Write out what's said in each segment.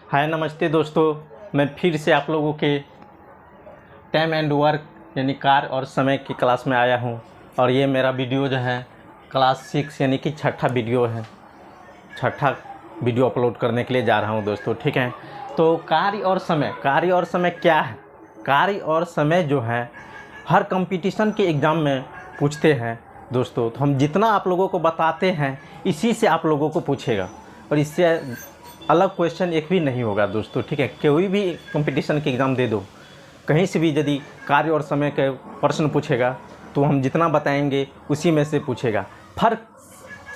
हाय नमस्ते दोस्तों, मैं फिर से आप लोगों के टाइम एंड वर्क यानी कार्य और समय की क्लास में आया हूं। और ये मेरा वीडियो जो है क्लास 6 यानी कि छठा वीडियो है। छठा वीडियो अपलोड करने के लिए जा रहा हूं दोस्तों, ठीक है। तो कार्य और समय क्या है? कार्य और समय जो है हर कंपटीशन के एग्ज़ाम में पूछते हैं दोस्तों। तो हम जितना आप लोगों को बताते हैं इसी से आप लोगों को पूछेगा, और इससे अलग क्वेश्चन एक भी नहीं होगा दोस्तों, ठीक है। कोई भी कंपटीशन के एग्ज़ाम दे दो, कहीं से भी यदि कार्य और समय के प्रश्न पूछेगा तो हम जितना बताएंगे उसी में से पूछेगा। फ़र्क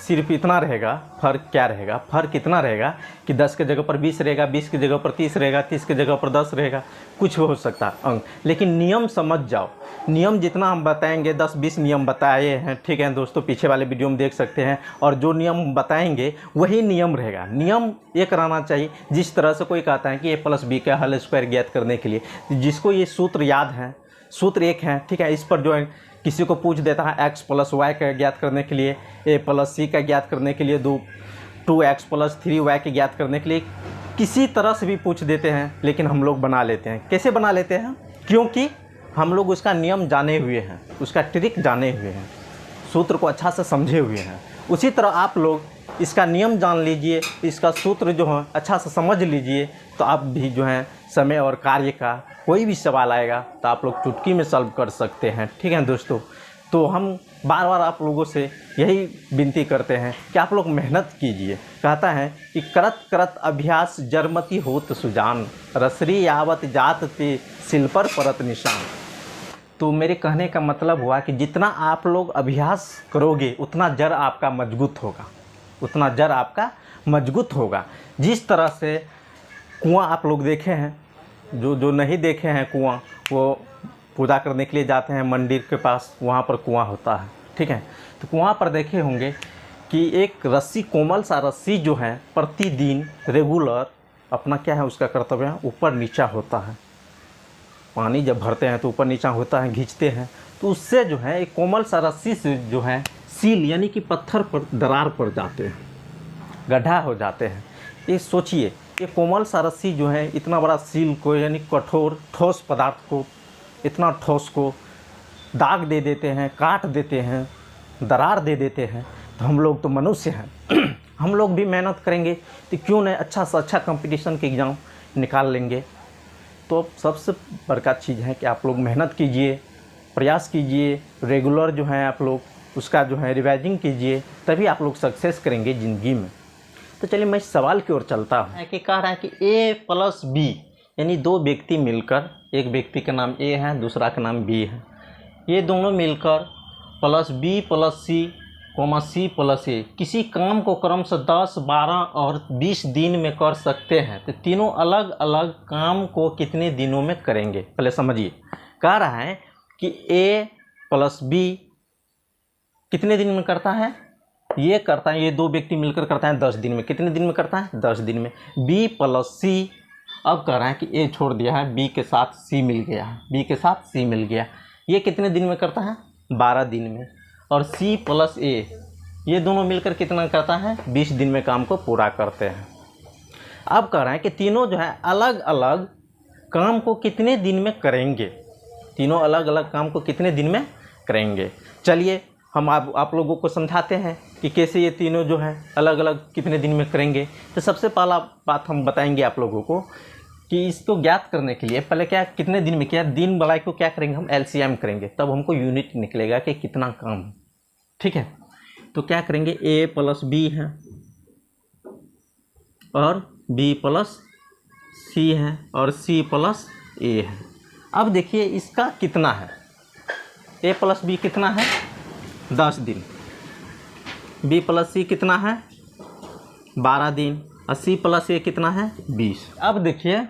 सिर्फ इतना रहेगा, फ़र्क क्या रहेगा? फ़र्क इतना रहेगा कि 10 की जगह पर 20 रहेगा, 20 की जगह पर 30 रहेगा, 30 की जगह पर 10 रहेगा, कुछ हो सकता है अंक। लेकिन नियम समझ जाओ। नियम जितना हम बताएंगे, 10-20 नियम बताए हैं, ठीक है दोस्तों, पीछे वाले वीडियो में देख सकते हैं। और जो नियम बताएंगे वही नियम रहेगा। नियम एक रहना चाहिए। जिस तरह से कोई कहता है कि a+b का होल स्क्वायर ज्ञात करने के लिए, जिसको ये सूत्र याद है, सूत्र एक है, ठीक है। इस पर जो है किसी को पूछ देता है x+y का ज्ञात करने के लिए, a+c का ज्ञात करने के लिए, 2x+3y के ज्ञात करने के लिए, किसी तरह से भी पूछ देते हैं, लेकिन हम लोग बना लेते हैं। कैसे बना लेते हैं? क्योंकि हम लोग उसका नियम जाने हुए हैं, उसका ट्रिक जाने हुए हैं, सूत्र को अच्छा से समझे हुए हैं। उसी तरह आप लोग इसका नियम जान लीजिए, इसका सूत्र जो है अच्छा से समझ लीजिए, तो आप भी जो है समय और कार्य का कोई भी सवाल आएगा तो आप लोग चुटकी में सॉल्व कर सकते हैं, ठीक है दोस्तों। तो हम बार बार आप लोगों से यही विनती करते हैं कि आप लोग मेहनत कीजिए। कहता है कि करत करत अभ्यास जरमती होत सुजान, रसरी यावत जात ते सिल पर परत निशान। तो मेरे कहने का मतलब हुआ कि जितना आप लोग अभ्यास करोगे उतना जड़ आपका मजबूत होगा, उतना जड़ आपका मजबूत होगा। जिस तरह से कुआं आप लोग देखे हैं, जो नहीं देखे हैं कुआं, वो पूजा करने के लिए जाते हैं मंदिर के पास, वहाँ पर कुआं होता है, ठीक है। तो कुआं पर देखे होंगे कि एक रस्सी, कोमल सा रस्सी जो है प्रतिदिन रेगुलर अपना क्या है उसका कर्तव्य है, ऊपर नीचा होता है। पानी जब भरते हैं तो ऊपर नीचा होता है, खींचते हैं, तो उससे जो है एक कोमल सा रस्सी से जो है सील यानी कि पत्थर पर दरार पड़ जाते हैं, गड्ढा हो जाते हैं। ये सोचिए, ये कोमल सा रस्सी जो है इतना बड़ा सील को यानी कठोर ठोस पदार्थ को, इतना ठोस को दाग दे देते हैं, काट देते हैं, दरार दे देते हैं। तो हम लोग तो मनुष्य हैं हम लोग भी मेहनत करेंगे तो क्यों नहीं अच्छा से अच्छा कंपटीशन के एग्ज़ाम निकाल लेंगे। तो सबसे बड़का चीज़ है कि आप लोग मेहनत कीजिए, प्रयास कीजिए, रेगुलर जो है आप लोग उसका जो है रिवाइजिंग कीजिए, तभी आप लोग सक्सेस करेंगे ज़िंदगी में। तो चलिए मैं इस सवाल की ओर चलता हूँ कि कह रहा है कि a+b यानी दो व्यक्ति मिलकर, एक व्यक्ति का नाम a है, दूसरा का नाम b है, ये दोनों मिलकर +b+c, c+a किसी काम को क्रम से 10, 12 और 20 दिन में कर सकते हैं। तो तीनों अलग अलग काम को कितने दिनों में करेंगे? पहले समझिए। कह रहा है कि a+b कितने दिन में करता है? ये करता है, ये दो व्यक्ति मिलकर करता है 10 दिन में। कितने दिन में करता है? 10 दिन में। b+c, अब कह रहा है कि a छोड़ दिया है, b के साथ c मिल गया है, b के साथ c मिल गया, ये कितने दिन में करता है? 12 दिन में। और c+a ये दोनों मिलकर कितना करता है? 20 दिन में काम को पूरा करते हैं। अब कह रहा है कि तीनों जो है अलग अलग काम को कितने दिन में करेंगे, तीनों अलग अलग काम को कितने दिन में करेंगे। चलिए हम आप लोगों को समझाते हैं कि कैसे ये तीनों जो है अलग अलग कितने दिन में करेंगे। तो सबसे पहला बात हम बताएंगे आप लोगों को कि इसको ज्ञात करने के लिए पहले क्या, कितने दिन में किया, दिन बढ़ाई को क्या करेंगे, हम LCM करेंगे, तब हमको यूनिट निकलेगा कि कितना काम, ठीक है। तो क्या करेंगे, a+b है और b+c है और c+a है। अब देखिए इसका कितना है, a+b कितना है? 10 दिन। b+c कितना है? 12 दिन। और c+a कितना है? 20। अब देखिए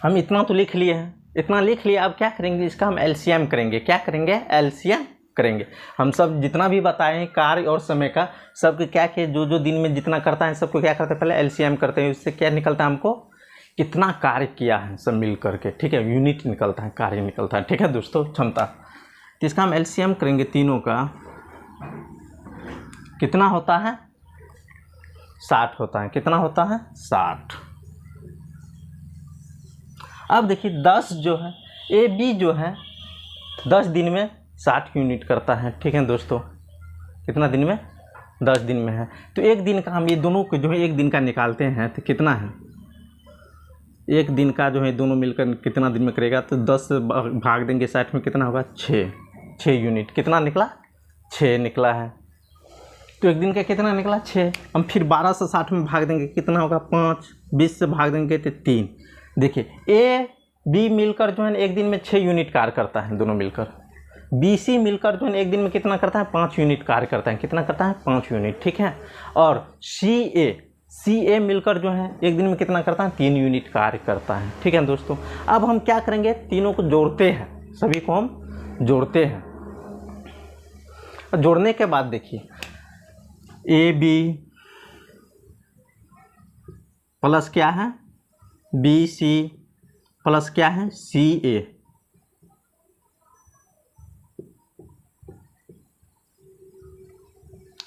हम इतना तो लिख लिए हैं, इतना लिख लिया। अब क्या करेंगे, इसका हम LCM करेंगे। क्या करेंगे? LCM करेंगे। हम सब जितना भी बताए हैं कार्य और समय का, सबके क्या कि जो दिन में जितना करता है सबको क्या करते हैं, पहले LCM करते हैं। उससे क्या निकलता है, हमको कितना कार्य किया है सब मिल करके, ठीक है, यूनिट निकलता है, कार्य निकलता है, ठीक है दोस्तों, क्षमता। तो इसका हम LCM करेंगे तीनों का, कितना होता है? 60 होता है। कितना होता है? 60। अब देखिए 10 जो है ए बी जो है 10 दिन में 60 यूनिट करता है। ठीक है दोस्तों, कितना दिन में? 10 दिन में है। तो एक दिन का हम ये दोनों को जो है एक दिन का निकालते हैं तो कितना है? एक दिन का जो है दोनों मिलकर कितना दिन में करेगा? तो 10 भाग देंगे 60 में, कितना होगा? 6 यूनिट। कितना निकला? 6 निकला है। तो एक दिन का कितना निकला? 6। हम फिर 12 से 60 में भाग देंगे, कितना होगा? 5। 20 से भाग देंगे तो 3। देखिए ए बी मिलकर जो है एक दिन में 6 यूनिट कार्य करता है दोनों मिलकर। बी सी मिलकर जो है एक दिन में कितना करता है? 5 यूनिट कार्य करता है। कितना करता है? 5 यूनिट। ठीक है। और सी ए मिलकर जो है एक दिन में कितना करता है? 3 यूनिट कार्य करता है। ठीक है दोस्तों, अब हम क्या करेंगे? तीनों को जोड़ते हैं, सभी को हम जोड़ते हैं। जोड़ने के बाद देखिए ए बी प्लस क्या है? बी सी प्लस क्या है? सी ए।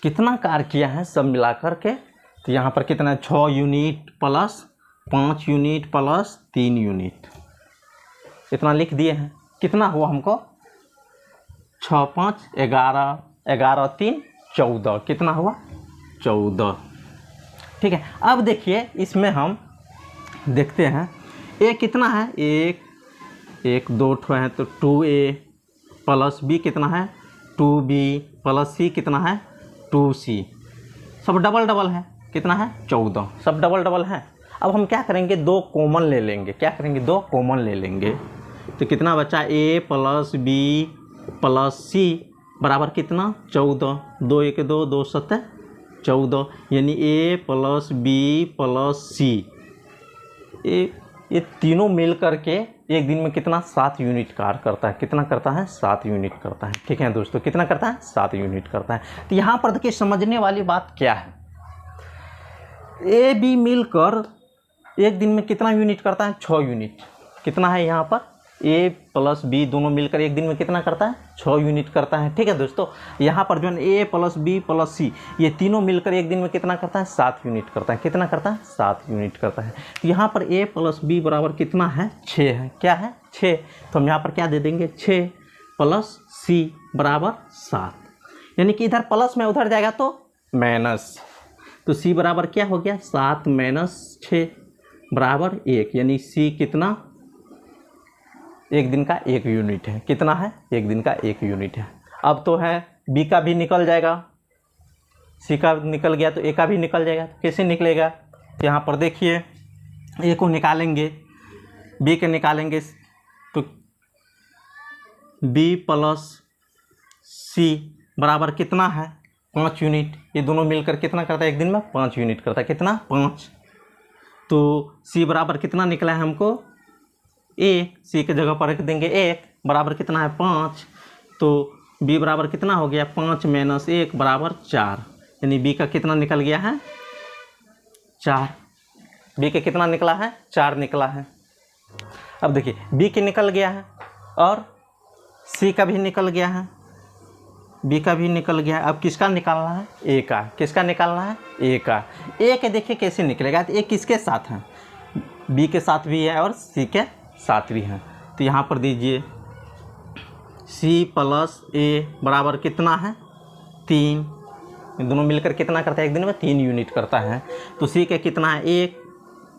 कितना कार्य किया है सब मिलाकर के? तो यहाँ पर कितना है? 6 unit plus 5 unit plus 3 unit, इतना लिख दिए हैं। कितना हुआ हमको? 6 5 11, 11 3 14। कितना हुआ? 14। ठीक है। अब देखिए इसमें हम देखते हैं ए कितना है? 1 2 ठो है तो 2a प्लस बी कितना है? 2b प्लस सी कितना है? 2c। सब डबल डबल है। कितना है? 14। सब डबल डबल है। अब हम क्या करेंगे? 2 कॉमन ले लेंगे। क्या करेंगे? 2 कॉमन ले लेंगे। तो कितना बचा? a प्लस बी प्लस सी बराबर कितना? 14। 2 1 2 2 7 14, यानी a प्लस बी प्लस सी, ये तीनों मिल करके एक दिन में कितना? 7 यूनिट कार्य करता है। कितना करता है? 7 यूनिट करता है। ठीक है दोस्तों, कितना करता है? 7 यूनिट करता है। तो यहाँ पर देखिए समझने वाली बात क्या है? ए बी मिलकर एक दिन में कितना यूनिट करता है? 6 यूनिट। कितना है यहाँ पर? ए प्लस बी दोनों मिलकर एक दिन में कितना करता है? 6 यूनिट करता है। ठीक है दोस्तों, यहाँ पर जो है ए प्लस बी प्लस सी ये तीनों मिलकर एक दिन में कितना करता है? 7 यूनिट करता है। कितना करता है? 7 यूनिट करता है। तो यहाँ पर ए प्लस बी बराबर कितना है? 6 है। क्या है? 6। तो हम यहाँ पर क्या दे देंगे? 6 प्लस सी बराबर 7, यानी कि इधर प्लस में उधर जाएगा तो माइनस। तो सी बराबर क्या हो गया? 7 माइनस 6 बराबर 1, यानी सी कितना? एक दिन का 1 यूनिट है। कितना है? एक दिन का 1 यूनिट है। अब तो है बी का भी निकल जाएगा, सी का निकल गया तो ए का भी निकल जाएगा। तो कैसे निकलेगा? तो यहाँ पर देखिए ए को निकालेंगे, बी के निकालेंगे तो बी प्लस सी बराबर कितना है? 5 यूनिट। ये दोनों मिलकर कितना करता है? एक दिन में 5 यूनिट करता है। कितना? 5। तो सी बराबर कितना निकला है हमको? ए, सी के जगह पर रख देंगे 1 बराबर कितना है? 5। तो बी बराबर कितना हो गया? 5 माइनस 1 बराबर 4, यानी बी का कितना निकल गया है? 4। बी के कितना निकला है? 4 निकला है। अब देखिए बी के निकल गया है और सी का भी निकल गया है, बी का भी निकल गया है। अब किसका निकालना है? ए का। किसका निकालना है? ए का। ए के देखिए कैसे निकलेगा? तो ए किसके साथ है? बी के साथ भी है और सी के साथ भी है। तो यहाँ पर दीजिए सी प्लस ए बराबर कितना है? 3। दोनों मिलकर कितना करता है? एक दिन में 3 यूनिट करता है। तो सी के कितना है? 1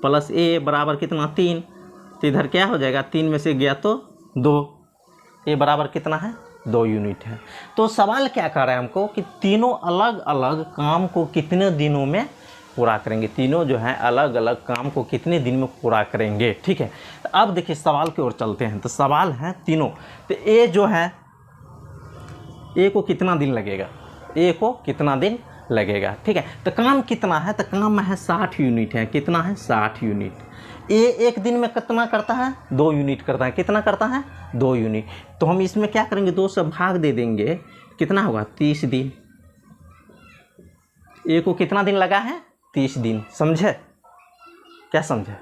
प्लस ए बराबर कितना? 3। तो इधर क्या हो जाएगा? 3 में से गया तो 2, ए बराबर कितना है? 2 यूनिट है। तो सवाल क्या कर रहा है हमको कि तीनों अलग अलग काम को कितने दिनों में पूरा करेंगे? तीनों जो है अलग अलग काम को कितने दिन में पूरा करेंगे? ठीक है। तो अब देखिए सवाल की ओर चलते हैं। तो सवाल है तीनों। तो ए जो है, ए को कितना दिन लगेगा? ए को कितना दिन लगेगा? ठीक है। तो काम कितना है? तो काम है 60 यूनिट है। कितना है? 60 यूनिट। ए एक दिन में कितना करता है? 2 यूनिट करता है। कितना करता है? 2 यूनिट। तो हम इसमें क्या करेंगे? 2 से भाग दे देंगे, कितना होगा? 30 दिन। ए को कितना दिन लगा है? 30 दिन। समझे? क्या समझे?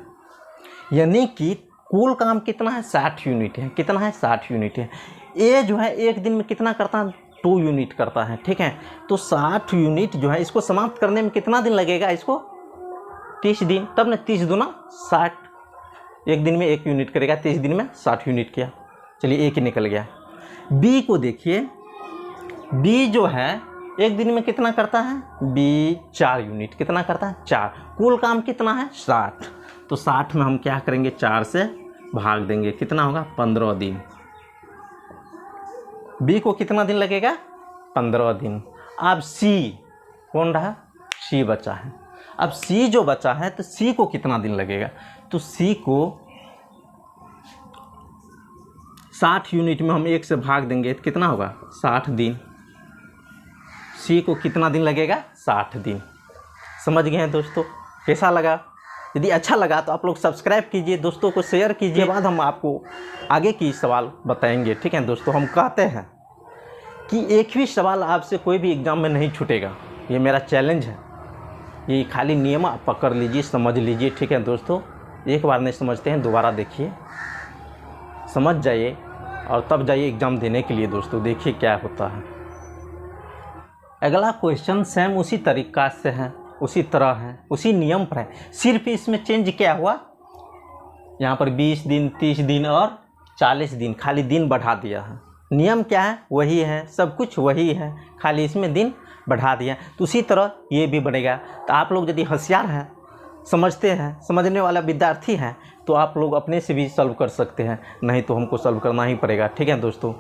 यानी कि कुल काम कितना है? 60 यूनिट है। कितना है? 60 यूनिट है। ए जो है एक दिन में कितना करता है? 2 यूनिट करता है। ठीक है। तो 60 यूनिट जो है इसको समाप्त करने में कितना दिन लगेगा? इसको 30 दिन। तब ना 30 दूना 60, एक दिन में 1 यूनिट करेगा, 30 दिन में 60 यूनिट किया। चलिए 1 ही निकल गया। बी को देखिए, बी जो है एक दिन में कितना करता है, बी 4 यूनिट कितना करता है, 4। कुल काम कितना है, 60। तो 60 में हम क्या करेंगे, 4 से भाग देंगे, कितना होगा, 15 दिन। बी को कितना दिन लगेगा, 15 दिन। अब सी कौन रहा, सी बचा है। अब सी जो बचा है तो सी को कितना दिन लगेगा, तो सी को 60 यूनिट में हम 1 से भाग देंगे तो कितना होगा, 60 दिन। सी को कितना दिन लगेगा, 60 दिन। समझ गए हैं दोस्तों। कैसा लगा, यदि अच्छा लगा तो आप लोग सब्सक्राइब कीजिए, दोस्तों को शेयर कीजिए। बाद हम आपको आगे की सवाल बताएंगे। ठीक है दोस्तों, हम कहते हैं कि एक भी सवाल आपसे कोई भी एग्ज़ाम में नहीं छूटेगा, ये मेरा चैलेंज है। ये खाली नियम आप पकड़ लीजिए, समझ लीजिए। ठीक है दोस्तों, एक बार नहीं समझते हैं दोबारा देखिए, समझ जाइए और तब जाइए एग्ज़ाम देने के लिए। दोस्तों देखिए क्या होता है। अगला क्वेश्चन सेम उसी तरीक़ा से है, उसी तरह है, उसी नियम पर है। सिर्फ इसमें चेंज क्या हुआ, यहाँ पर 20 दिन, 30 दिन और 40 दिन, खाली दिन बढ़ा दिया है। नियम क्या है, वही है, सब कुछ वही है, खाली इसमें दिन बढ़ा दिया। तो उसी तरह ये भी बढ़ेगा। तो आप लोग यदि होशियार हैं, समझते हैं, समझने वाला विद्यार्थी हैं, तो आप लोग अपने से भी सॉल्व कर सकते हैं, नहीं तो हमको सॉल्व करना ही पड़ेगा। ठीक है दोस्तों,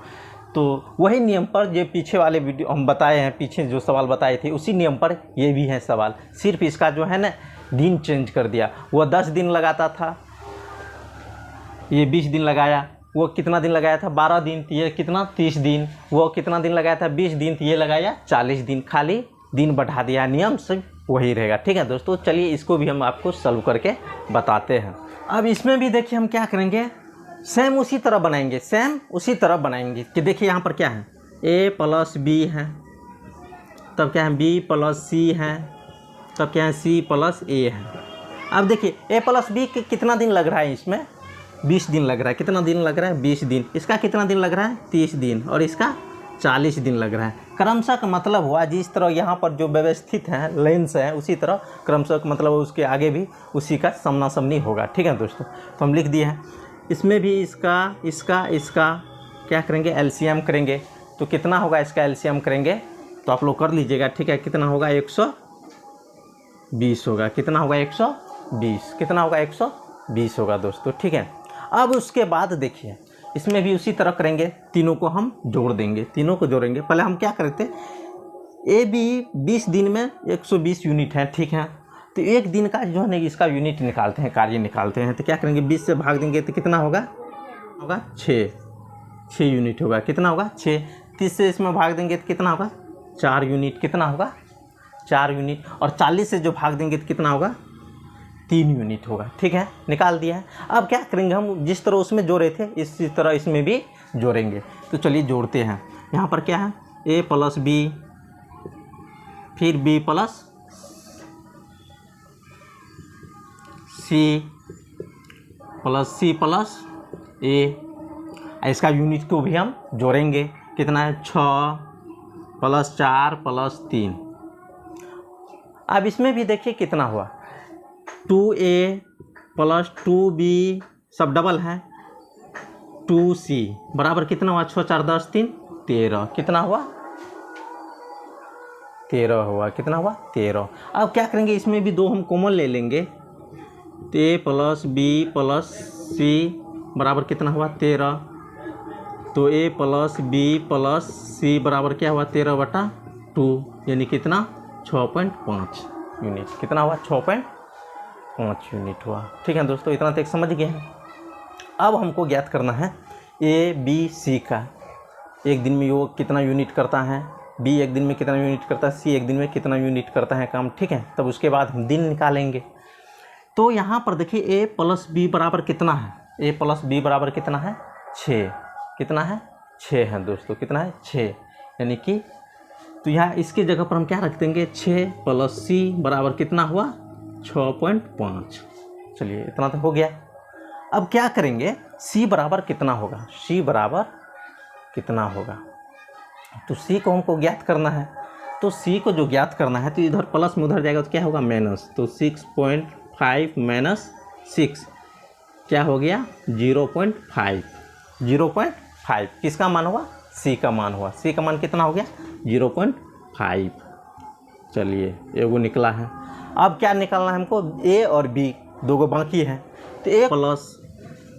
तो वही नियम पर जो पीछे वाले वीडियो हम बताए हैं, पीछे जो सवाल बताए थे उसी नियम पर ये भी है सवाल। सिर्फ इसका जो है ना दिन चेंज कर दिया। वो 10 दिन लगाता था, ये 20 दिन लगाया। वो कितना दिन लगाया था, 12 दिन, तो ये कितना, 30 दिन। वो कितना दिन लगाया था, 20 दिन, तो ये लगाया 40 दिन। खाली दिन बढ़ा दिया, नियम सब वही रहेगा। ठीक है दोस्तों, चलिए इसको भी हम आपको सॉल्व करके बताते हैं। अब इसमें भी देखिए हम क्या करेंगे, सेम उसी तरह बनाएंगे, सेम उसी तरह बनाएंगे कि देखिए यहाँ पर क्या है, a + b है, तब क्या है b + c है, तब क्या है c + a है। अब देखिए a + b के कितना दिन लग रहा है, इसमें 20 दिन लग रहा है। कितना दिन लग रहा है, 20 दिन। इसका कितना दिन लग रहा है, 30 दिन, और इसका 40 दिन लग रहा है। क्रमशः का मतलब हुआ जिस तरह यहाँ पर जो व्यवस्थित है लाइन से है, उसी तरह क्रमशः का मतलब उसके आगे भी उसी का सामना सामनी होगा। ठीक है दोस्तों, तो हम लिख दिए हैं। इसमें भी इसका क्या करेंगे, एलसीएम करेंगे। तो कितना होगा, इसका एलसीएम करेंगे तो आप लोग कर लीजिएगा। ठीक है, कितना होगा, 120 होगा। कितना होगा, 120। कितना होगा, 120 होगा दोस्तों। ठीक है, अब उसके बाद देखिए इसमें भी उसी तरह करेंगे, तीनों को हम जोड़ देंगे, तीनों को जोड़ेंगे। पहले हम क्या करते, ए बी 20 दिन में 120 यूनिट है। ठीक है, तो एक दिन का जो है ना इसका यूनिट निकालते हैं, कार्य निकालते हैं। तो क्या करेंगे, 20 से भाग देंगे तो कितना होगा, 6 यूनिट होगा। कितना होगा, 6। 30 से इसमें भाग देंगे तो कितना होगा, 4 यूनिट। कितना होगा, 4 यूनिट। और 40 से जो भाग देंगे तो कितना होगा, 3 यूनिट होगा। ठीक है, निकाल दिया है। अब क्या करेंगे, हम जिस तरह उसमें जोड़े थे इसी तरह इसमें भी जोड़ेंगे। तो चलिए जोड़ते हैं। यहाँ पर क्या है, a + b, फिर b + c + c + a। इसका यूनिट को भी हम जोड़ेंगे। कितना है, 6 + 4 + 3। अब इसमें भी देखिए कितना हुआ, 2a + 2b सब डबल है, 2c बराबर कितना हुआ, 6 4 10 3 13। कितना हुआ, 13 हुआ। कितना हुआ, 13। अब क्या करेंगे, इसमें भी 2 हम कॉमन ले लेंगे। तो a + b + c बराबर कितना हुआ, 13। तो a + b + c बराबर क्या हुआ, 13/2, यानी कितना, 6.5 यूनिट। कितना हुआ, 6.5 यूनिट हुआ। ठीक है दोस्तों, इतना तक समझ गए हैं। अब हमको ज्ञात करना है ए बी सी का, एक दिन में वो कितना यूनिट करता है, बी एक दिन में कितना यूनिट करता है, सी एक दिन में कितना यूनिट करता है काम। ठीक है, तब उसके बाद हम दिन निकालेंगे। तो यहाँ पर देखिए a + b बराबर कितना है, a + b बराबर कितना है, 6। कितना है, 6 है दोस्तों। कितना है, 6, यानी कि तो यहाँ इसकी जगह पर हम क्या रख देंगे, 6 + c बराबर कितना हुआ, 6.5। चलिए इतना तो हो गया। अब क्या करेंगे, c बराबर कितना होगा, c बराबर कितना होगा, तो c को हमको ज्ञात करना है। तो c को जो ज्ञात करना है तो इधर प्लस में उधर जाएगा तो क्या होगा, माइनस। तो 6.5 - 6 क्या हो गया 0.5। 0.5 किसका मान हुआ, सी का मान हुआ। सी का मान कितना हो गया 0.5। चलिए एगो निकला है। अब क्या निकालना है हमको, ए और बी दो गो बाकी है। तो ए प्लस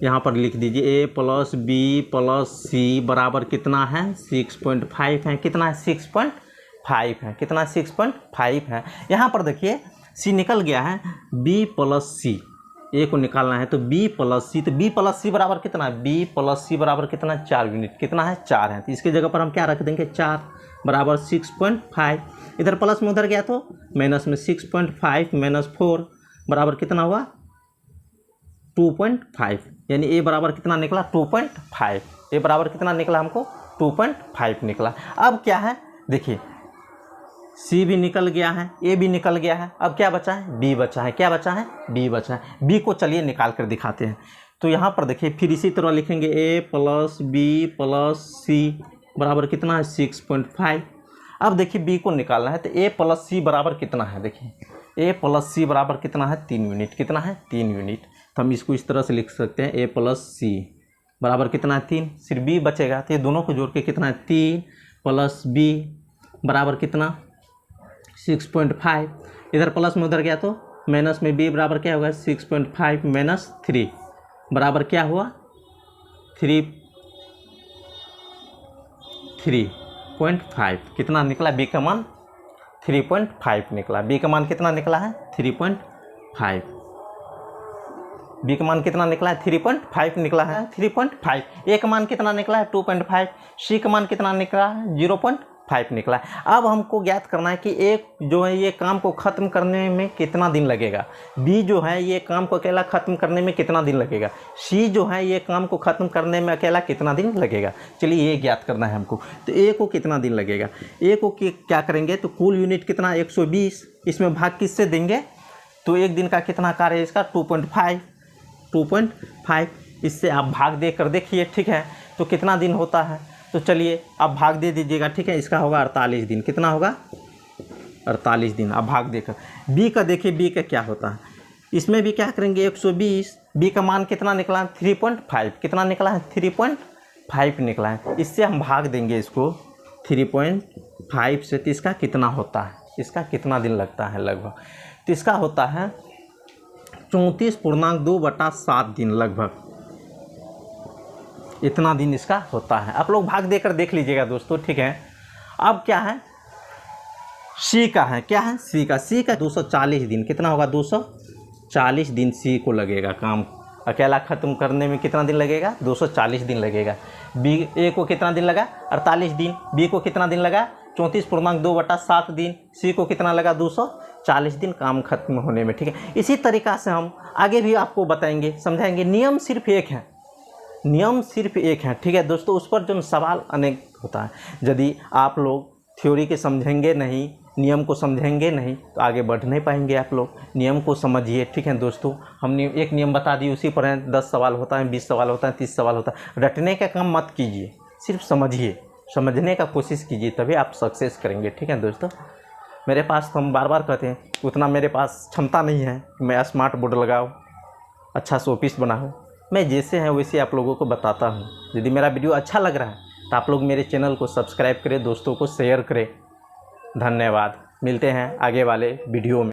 यहाँ पर लिख दीजिए ए प्लस बी प्लस सी बराबर कितना है 6.5 है। कितना है 6.5 है। कितना 6.5 है। यहाँ पर देखिए सी निकल गया है, बी प्लस सी ए को निकालना है तो बी प्लस सी, तो बी प्लस सी बराबर कितना है, बी प्लस सी बराबर कितना 4 यूनिट। कितना है 4 है। तो इसके जगह पर हम क्या रख देंगे 4 बराबर 6.5। इधर प्लस में उधर गया तो माइनस में 6.5 माइनस 4 बराबर कितना हुआ 2.5। यानी ए बराबर कितना निकला 2.5। ए बराबर कितना निकला हमको 2.5 निकला। अब क्या है देखिए सी भी निकल गया है, ए भी निकल गया है। अब क्या बचा है बी बचा है। क्या बचा है बी बचा है। बी को चलिए निकाल कर दिखाते हैं। तो यहाँ पर देखिए फिर इसी तरह लिखेंगे ए प्लस बी प्लस सी बराबर कितना है 6.5। अब देखिए बी को निकालना है तो ए प्लस सी बराबर कितना है, देखिए ए प्लस सी बराबर कितना है 3 यूनिट। कितना है 3 यूनिट। तो हम इसको इस तरह से लिख सकते हैं ए प्लस सी बराबर कितना है 3। सिर्फ बी बचेगा तो ये दोनों को जोड़ के कितना है 3 प्लस बी बराबर कितना 6.5। इधर प्लस में उधर गया तो माइनस में बी बराबर क्या होगा 6.5 माइनस 3 बराबर क्या हुआ 3.5। कितना निकला बी का मान 3.5 निकला। बी का मान कितना निकला है 3.5। बी का मान कितना निकला है 3.5 निकला है 3.5। ए का मान कितना निकला है 2.5। सी का मान कितना निकला है 0.5 निकला है। अब हमको ज्ञात करना है कि ए जो है ये काम को ख़त्म करने में कितना दिन लगेगा। बी जो है ये काम को अकेला ख़त्म करने में कितना दिन लगेगा। सी जो है ये काम को ख़त्म करने में अकेला कितना दिन लगेगा। चलिए ये ज्ञात करना है हमको। तो ए को कितना दिन लगेगा, ए को क्या करेंगे तो कुल यूनिट कितना 120। इसमें भाग किससे देंगे तो एक दिन का कितना कार्य है इसका 2.5। इससे आप भाग दे कर देखिए, ठीक है। तो कितना दिन होता है तो चलिए आप भाग दे दीजिएगा, ठीक है। इसका होगा 48 दिन। कितना होगा 48 दिन। आप भाग देकर बी का देखिए, बी का क्या होता है। इसमें भी क्या करेंगे 120। बी का मान कितना निकला है 3.5। कितना निकला है 3.5 निकला है। इससे हम भाग देंगे इसको 3.5 से। तो इसका कितना होता है, इसका कितना दिन लगता है लगभग। तो इसका होता है 34.2/7 दिन लगभग। इतना दिन इसका होता है। आप लोग भाग देकर देख लीजिएगा दोस्तों, ठीक है। अब क्या है सी का है, क्या है सी का 240 दिन। कितना होगा 240 दिन सी को लगेगा काम अकेला ख़त्म करने में। कितना दिन लगेगा 240 दिन लगेगा। बी ए को कितना दिन लगा 48 दिन। बी को कितना दिन लगा 34.2/7 दिन। सी को कितना लगा 240 दिन काम खत्म होने में, ठीक है। इसी तरीक़ा से हम आगे भी आपको बताएंगे, समझाएंगे। नियम सिर्फ एक है, नियम सिर्फ एक है, ठीक है दोस्तों। उस पर जो सवाल अनेक होता है। यदि आप लोग थ्योरी के समझेंगे नहीं, नियम को समझेंगे नहीं तो आगे बढ़ नहीं पाएंगे आप लोग। नियम को समझिए, ठीक है दोस्तों। हमने एक नियम बता दी, उसी पर 10 सवाल होता है, 20 सवाल होता है, 30 सवाल होता है। रटने का काम मत कीजिए, सिर्फ समझिए, समझने का कोशिश कीजिए, तभी आप सक्सेस करेंगे, ठीक है दोस्तों। मेरे पास तो हम बार बार कहते हैं उतना मेरे पास क्षमता नहीं है कि मैं स्मार्ट बोर्ड लगाऊँ, अच्छा शोपीस बनाऊँ। मैं जैसे हैं वैसे आप लोगों को बताता हूँ। यदि मेरा वीडियो अच्छा लग रहा है तो आप लोग मेरे चैनल को सब्सक्राइब करें, दोस्तों को शेयर करें। धन्यवाद। मिलते हैं आगे वाले वीडियो में।